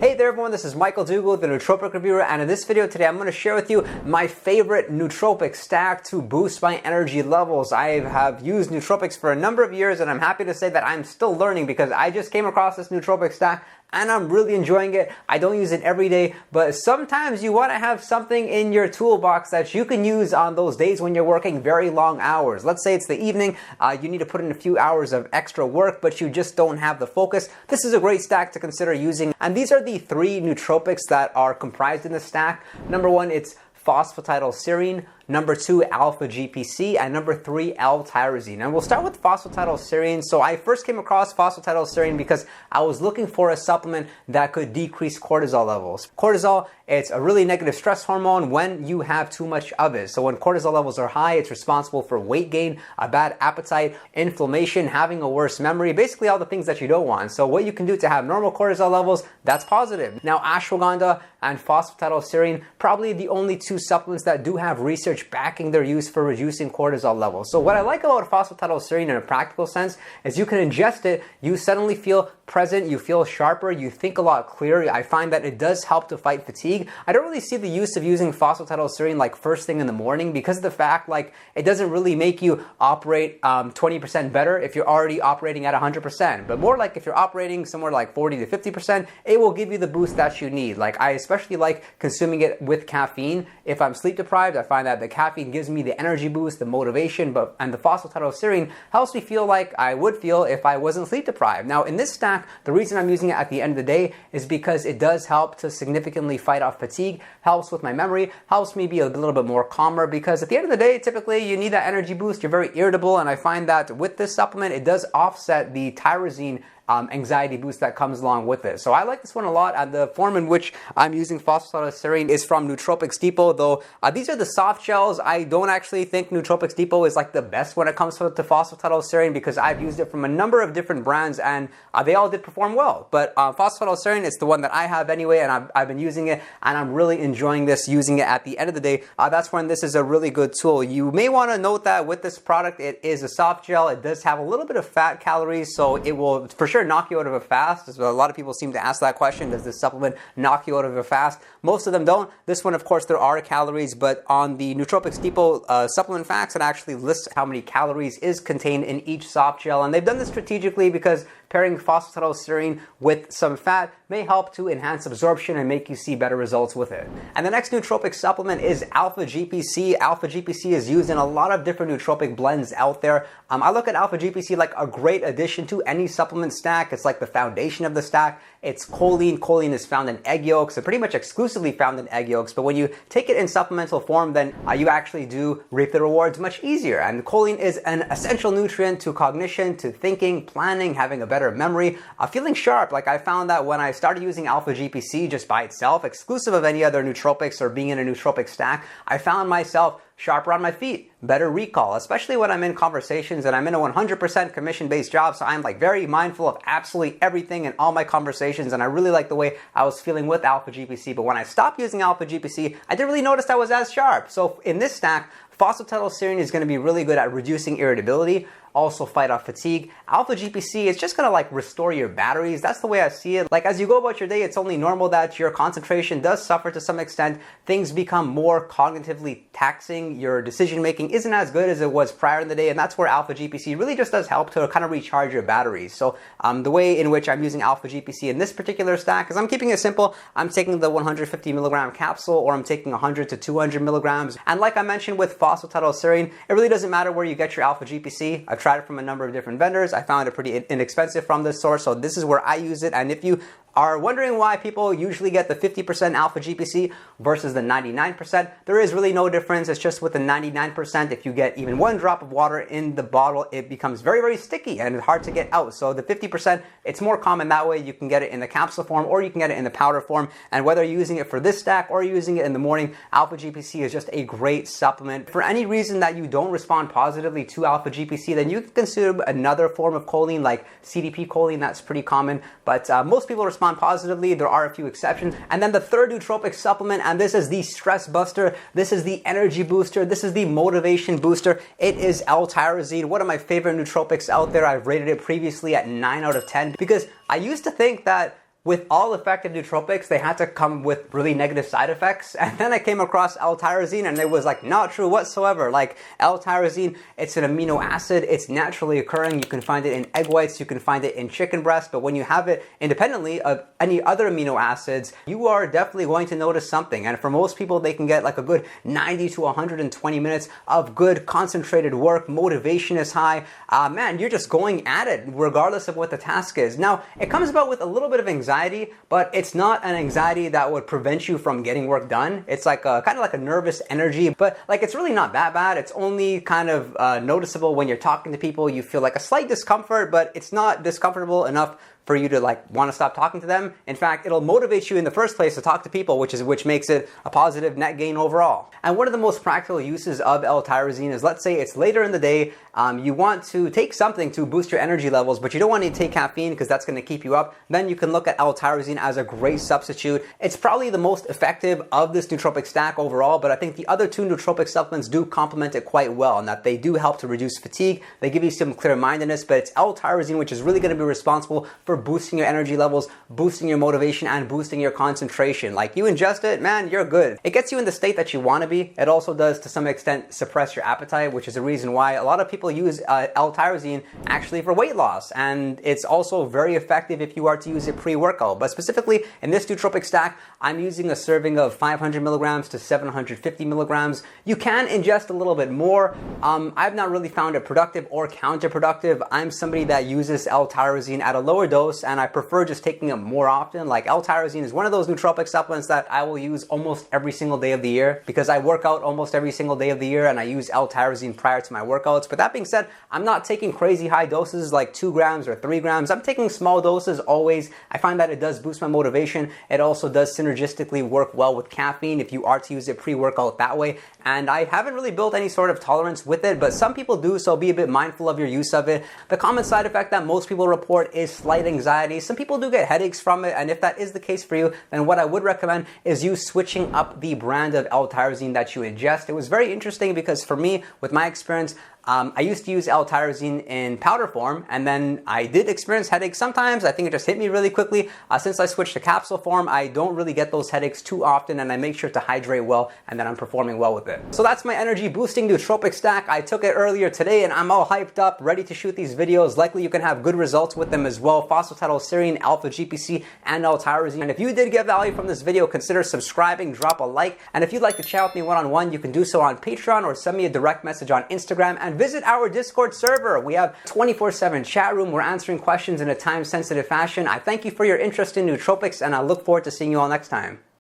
Hey there everyone, this is Michael Dougal, the Nootropic Reviewer, and in this video today I'm going to share with you my favorite nootropic stack to boost my energy levels. I have used nootropics for a number of years and I'm happy to say that I'm still learning because I just came across this nootropic stack and I'm really enjoying it. I don't use it every day, but sometimes you want to have something in your toolbox that you can use on those days when you're working very long hours. Let's say it's the evening, you need to put in a few hours of extra work, but you just don't have the focus. This is a great stack to consider using. And these are the three nootropics that are comprised in the stack. Number one, it's Phosphatidylserine. Number two, Alpha-GPC, and number three, L-Tyrosine. And we'll start with Phosphatidylserine. So I first came across Phosphatidylserine because I was looking for a supplement that could decrease cortisol levels. Cortisol, it's a really negative stress hormone when you have too much of it. So when cortisol levels are high, it's responsible for weight gain, a bad appetite, inflammation, having a worse memory, basically all the things that you don't want. So what you can do to have normal cortisol levels, that's positive. Now, ashwagandha and Phosphatidylserine, probably the only two supplements that do have research backing their use for reducing cortisol levels. So what I like about Phosphatidylserine in a practical sense is you can ingest it, you suddenly feel present, you feel sharper, you think a lot clearer. I find that it does help to fight fatigue. I don't really see the use of using Phosphatidylserine like first thing in the morning because of the fact like it doesn't really make you operate 20% better if you're already operating at 100%, but more like if you're operating somewhere like 40 to 50%, it will give you the boost that you need. Like I especially like consuming it with caffeine. If I'm sleep deprived, I find that the caffeine gives me the energy boost, the motivation, and the Phosphatidylserine helps me feel like I would feel if I wasn't sleep deprived. Now in this stack, the reason I'm using it at the end of the day is because it does help to significantly fight off fatigue, helps with my memory, helps me be a little bit more calmer because at the end of the day, typically you need that energy boost, you're very irritable, and I find that with this supplement, it does offset the tyrosine anxiety boost that comes along with it. So I like this one a lot. And the form in which I'm using Phosphatidylserine is from Nootropics Depot, though these are the soft gels. I don't actually think Nootropics Depot is like the best when it comes to Phosphatidylserine because I've used it from a number of different brands and they all did perform well. But Phosphatidylserine is the one that I have anyway, and I've been using it and I'm really enjoying this, using it at the end of the day. That's when this is a really good tool. You may want to note that with this product, it is a soft gel. It does have a little bit of fat calories, so it will for sure knock you out of a fast. So a lot of people seem to ask that question, does this supplement knock you out of a fast? Most of them don't. This one, of course, there are calories, but on the Nootropics Depot supplement facts, it actually lists how many calories is contained in each soft gel, and they've done this strategically because pairing Phosphatidylserine with some fat may help to enhance absorption and make you see better results with it. And the next nootropic supplement is Alpha-GPC. Alpha-GPC is used in a lot of different nootropic blends out there. I look at Alpha-GPC like a great addition to any supplement stack. It's like the foundation of the stack. It's choline. Choline is found in egg yolks, and pretty much exclusively found in egg yolks. But when you take it in supplemental form, then you actually do reap the rewards much easier. And choline is an essential nutrient to cognition, to thinking, planning, having a better memory, feeling sharp. Like I found that when I started using Alpha-GPC just by itself, exclusive of any other nootropics or being in a nootropic stack, I found myself sharper on my feet, better recall, especially when I'm in conversations and I'm in a 100% commission-based job. So I'm like very mindful of absolutely everything in all my conversations. And I really like the way I was feeling with Alpha-GPC. But when I stopped using Alpha-GPC, I didn't really notice I was as sharp. So in this stack, Phosphatidylserine is going to be really good at reducing irritability, also fight off fatigue. Alpha-GPC is just going to like restore your batteries. That's the way I see it. Like as you go about your day, it's only normal that your concentration does suffer to some extent. Things become more cognitively taxing. Your decision making isn't as good as it was prior in the day, and that's where Alpha-GPC really just does help to kind of recharge your batteries. So the way in which I'm using Alpha-GPC in this particular stack is I'm keeping it simple. I'm taking the 150 milligram capsule, or I'm taking 100 to 200 milligrams. And like I mentioned with Phosphatidylserine, it really doesn't matter where you get your Alpha-GPC. I've tried it from a number of different vendors. I found it pretty inexpensive from this source, so this is where I use it. And if you are wondering why people usually get the 50% Alpha-GPC versus the 99%, there is really no difference. It's just with the 99%, if you get even one drop of water in the bottle, it becomes very, very sticky and it's hard to get out. So the 50%, it's more common that way. You can get it in the capsule form or you can get it in the powder form. And whether you're using it for this stack or using it in the morning, Alpha-GPC is just a great supplement. For any reason that you don't respond positively to Alpha-GPC, then you can consider another form of choline like CDP choline. That's pretty common, but most people respond positively. There are a few exceptions. And then the third nootropic supplement, and this is the stress buster, this is the energy booster, this is the motivation booster. It is L-Tyrosine, one of my favorite nootropics out there. I've rated it previously at 9 out of 10 because I used to think that with all effective nootropics, they had to come with really negative side effects. And then I came across L-Tyrosine and it was like not true whatsoever. Like L-Tyrosine, it's an amino acid. It's naturally occurring. You can find it in egg whites. You can find it in chicken breast. But when you have it independently of any other amino acids, you are definitely going to notice something. And for most people, they can get like a good 90 to 120 minutes of good concentrated work. Motivation is high. Man, you're just going at it regardless of what the task is. Now, it comes about with a little bit of anxiety, but it's not an anxiety that would prevent you from getting work done. It's like kind of like a nervous energy, but like it's really not that bad. It's only kind of noticeable when you're talking to people. You feel like a slight discomfort, but it's not discomfortable enough for you to like want to stop talking to them. In fact, it'll motivate you in the first place to talk to people, which makes it a positive net gain overall. And one of the most practical uses of L-Tyrosine is, let's say it's later in the day, you want to take something to boost your energy levels, but you don't want to take caffeine because that's going to keep you up. Then you can look at L-Tyrosine as a great substitute. It's probably the most effective of this nootropic stack overall, but I think the other two nootropic supplements do complement it quite well, and that they do help to reduce fatigue. They give you some clear-mindedness, but it's L-Tyrosine which is really going to be responsible for boosting your energy levels, boosting your motivation, and boosting your concentration. Like, you ingest it, man, you're good. It gets you in the state that you want to be. It also does, to some extent, suppress your appetite, which is a reason why a lot of people use L-Tyrosine actually for weight loss. And it's also very effective if you are to use it pre-workout. But specifically, in this nootropic stack, I'm using a serving of 500 milligrams to 750 milligrams. You can ingest a little bit more. I've not really found it productive or counterproductive. I'm somebody that uses L-Tyrosine at a lower dose, and I prefer just taking it more often. Like, L-Tyrosine is one of those nootropic supplements that I will use almost every single day of the year because I work out almost every single day of the year and I use L-Tyrosine prior to my workouts. But that being said, I'm not taking crazy high doses like 2 grams or 3 grams. I'm taking small doses always. I find that it does boost my motivation. It also does synergistically work well with caffeine if you are to use it pre-workout that way. And I haven't really built any sort of tolerance with it, but some people do, so be a bit mindful of your use of it. The common side effect that most people report is slight anxiety. Some people do get headaches from it, and if that is the case for you, then what I would recommend is you switching up the brand of L-Tyrosine that you ingest. It was very interesting because for me, with my experience, I used to use L-Tyrosine in powder form, and then I did experience headaches sometimes. I think it just hit me really quickly. Since I switched to capsule form, I don't really get those headaches too often, and I make sure to hydrate well, and then I'm performing well with it. So that's my energy boosting nootropic stack. I took it earlier today, and I'm all hyped up, ready to shoot these videos. Likely you can have good results with them as well. Phosphatidylserine, Alpha-GPC, and L-Tyrosine. And if you did get value from this video, consider subscribing, drop a like, and if you'd like to chat with me one-on-one, you can do so on Patreon or send me a direct message on Instagram, and visit our Discord server. We have 24/7 chat room. We're answering questions in a time-sensitive fashion. I thank you for your interest in nootropics, and I look forward to seeing you all next time.